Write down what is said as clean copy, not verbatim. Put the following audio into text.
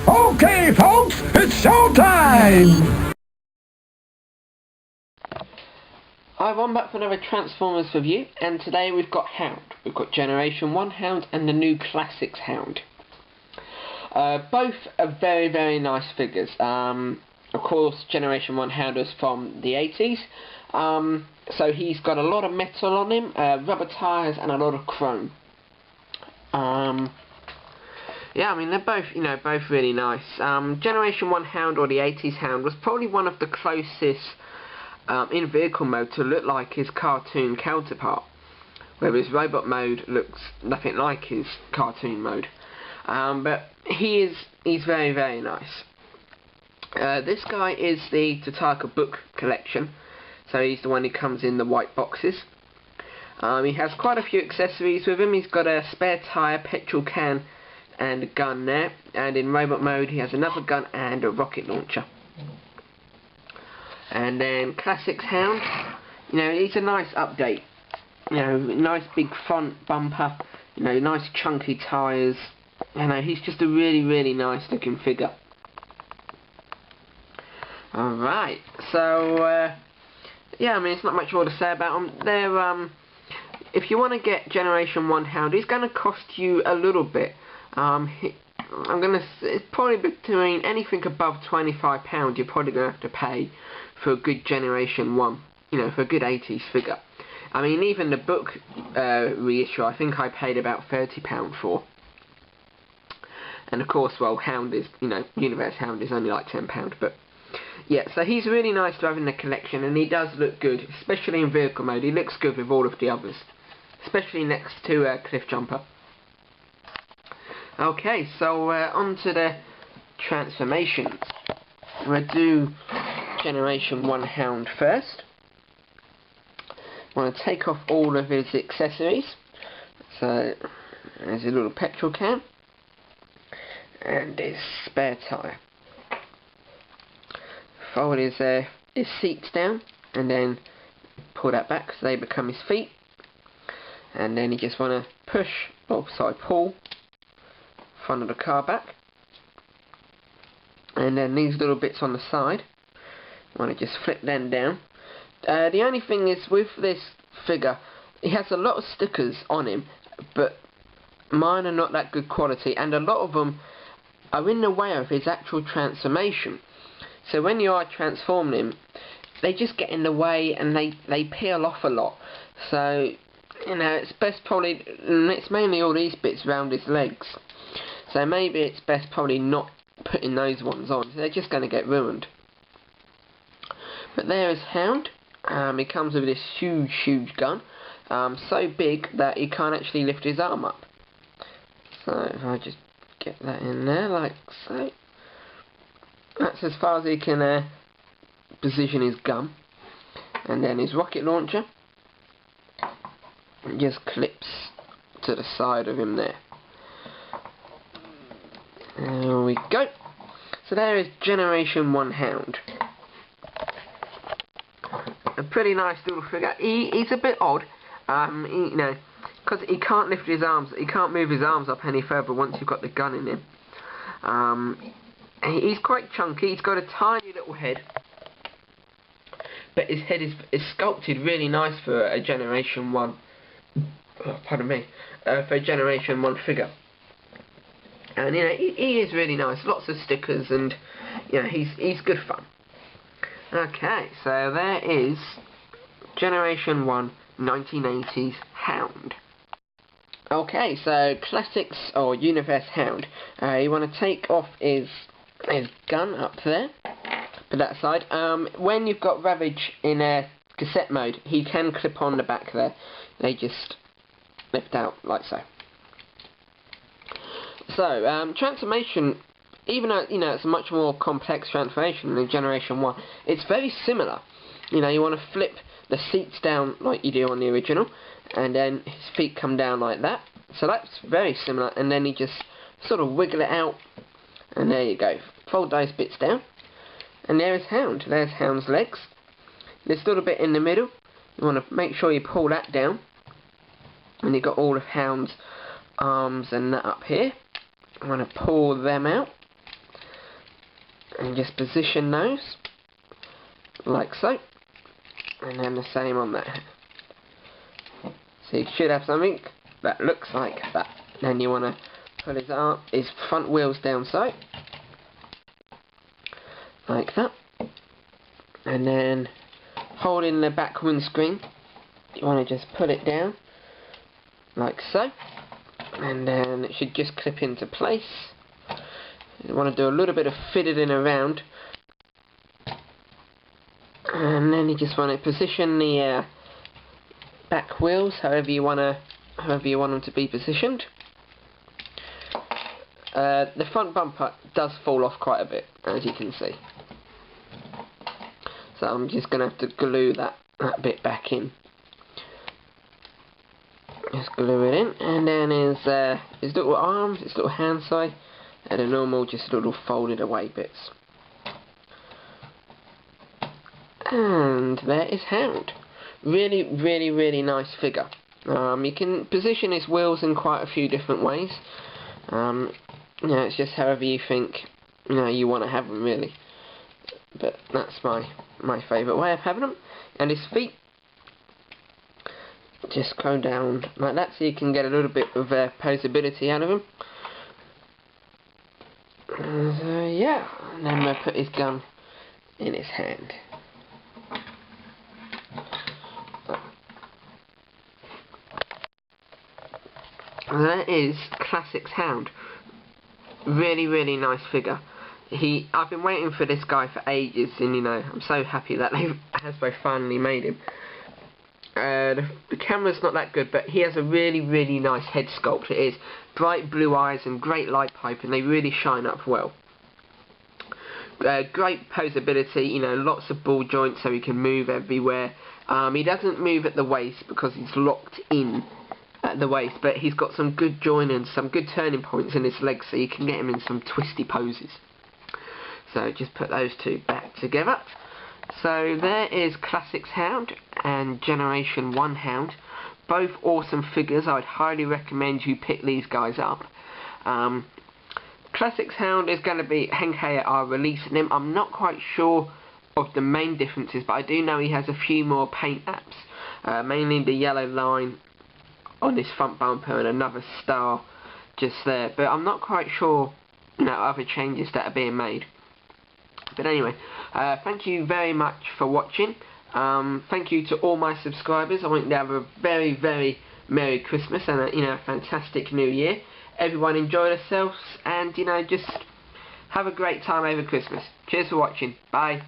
Okay, folks, it's showtime! Hi, I'm back for another Transformers review, and today we've got Hound. We've got Generation 1 Hound and the new Classics Hound. Both are very, very nice figures. Of course, Generation 1 Hound is from the 80s, so he's got a lot of metal on him, rubber tyres and a lot of chrome. Yeah, I mean, they're both, both really nice. Generation 1 Hound, or the 80s Hound, was probably one of the closest in vehicle mode to look like his cartoon counterpart, where his robot mode looks nothing like his cartoon mode. But he's very, very nice. This guy is the Tataka book collection, so he's the one who comes in the white boxes. He has quite a few accessories with him. He's got a spare tyre, petrol can, and a gun there, and in robot mode he has another gun and a rocket launcher. And then Classics Hound, he's a nice update. Nice big front bumper, nice chunky tyres. He's just a really, really nice looking figure. Alright, so yeah, I mean, it's not much more to say about them. They're if you want to get Generation 1 Hound, it's going to cost you a little bit. It's probably between anything above £25 you're probably going to have to pay for a good Generation 1, for a good 80s figure. I mean, even the book reissue, I think I paid about £30 for. And of course, well, Hound is, Universe Hound is only like £10, but yeah, so he's really nice to have in the collection, and he does look good, especially in vehicle mode. He looks good with all of the others, especially next to Cliff Jumper. Okay, so on to the transformations. We'll do Generation 1 Hound first. I'm going to take off all of his accessories. So, there's a little petrol can, and his spare tyre. Fold his seats down, and then pull that back so they become his feet. And then you just want to pull front of the car back, and then these little bits on the side, you want to just flip them down. The only thing is, with this figure, he has a lot of stickers on him, but mine are not that good quality, and a lot of them are in the way of his actual transformation. So when you are transforming him, they just get in the way, and they peel off a lot. So it's best probably, it's mainly all these bits around his legs. So maybe it's best probably not putting those ones on. They're just going to get ruined. But there is Hound. He comes with this huge, huge gun. So big that he can't actually lift his arm up. So if I just get that in there like so. That's as far as he can position his gun. And then his rocket launcher. It just clips to the side of him there. There we go. So there is Generation 1 Hound. A pretty nice little figure. He's a bit odd, because he can't lift his arms. He can't move his arms up any further once you've got the gun in him. He's quite chunky. He's got a tiny little head, but his head is sculpted really nice for a Generation 1. Oh, pardon me. For a Generation 1 figure. And he is really nice. Lots of stickers, and he's good fun. Okay, so there is Generation 1 1980s Hound. Okay, so Classics or Universe Hound. You want to take off his gun up there, put that aside. When you've got Ravage in cassette mode, he can clip on the back there. They just lift out like so. So, transformation, even though, it's a much more complex transformation than Generation 1, it's very similar. You want to flip the seats down like you do on the original, and then his feet come down like that. So that's very similar, and then you just sort of wiggle it out, and there you go. Fold those bits down, and there is Hound. There's Hound's legs. This little bit in the middle, you want to make sure you pull that down, and you've got all of Hound's arms and that up here. I'm going to pull them out, And just position those like so, and then the same on that. So you should have something that looks like that. Then you want to put his front wheels down so, like that, and then holding the back windscreen, you want to just pull it down like so, and then it should just clip into place. You want to do a little bit of fiddling around, and then you just want to position the back wheels however you want them to be positioned. The front bumper does fall off quite a bit, as you can see, so I'm just going to have to glue that bit back in. Just glue it in, and then his little arms, his little hand side, and the normal just little folded away bits. And there is Hound. Really, really, really nice figure. You can position his wheels in quite a few different ways. It's just however you think you want to have them, really. But that's my favourite way of having them. And his feet just go down like that, so you can get a little bit of posability out of him. So yeah, and then we'll put his gun in his hand. And that is Classics Hound. Really, really nice figure. I've been waiting for this guy for ages, and I'm so happy that Hasbro finally made him. The camera's not that good, but he has a really, really nice head sculpt. It is bright blue eyes and great light pipe, and they really shine up well. Great posability, lots of ball joints so he can move everywhere. He doesn't move at the waist because he's locked in at the waist, but he's got some good join and some good turning points in his legs, so you can get him in some twisty poses. So just put those two back together. So there is Classics Hound and Generation 1 Hound. Both awesome figures. I'd highly recommend you pick these guys up. Classics Hound is going to be, Henkei are releasing him. I'm not quite sure of the main differences, but I do know he has a few more paint apps. Mainly the yellow line on his front bumper and another star just there. But I'm not quite sure other changes that are being made. But anyway, thank you very much for watching. Thank you to all my subscribers. I want you to have a very, very Merry Christmas and a fantastic New Year. Everyone enjoy themselves and just have a great time over Christmas. Cheers for watching. Bye.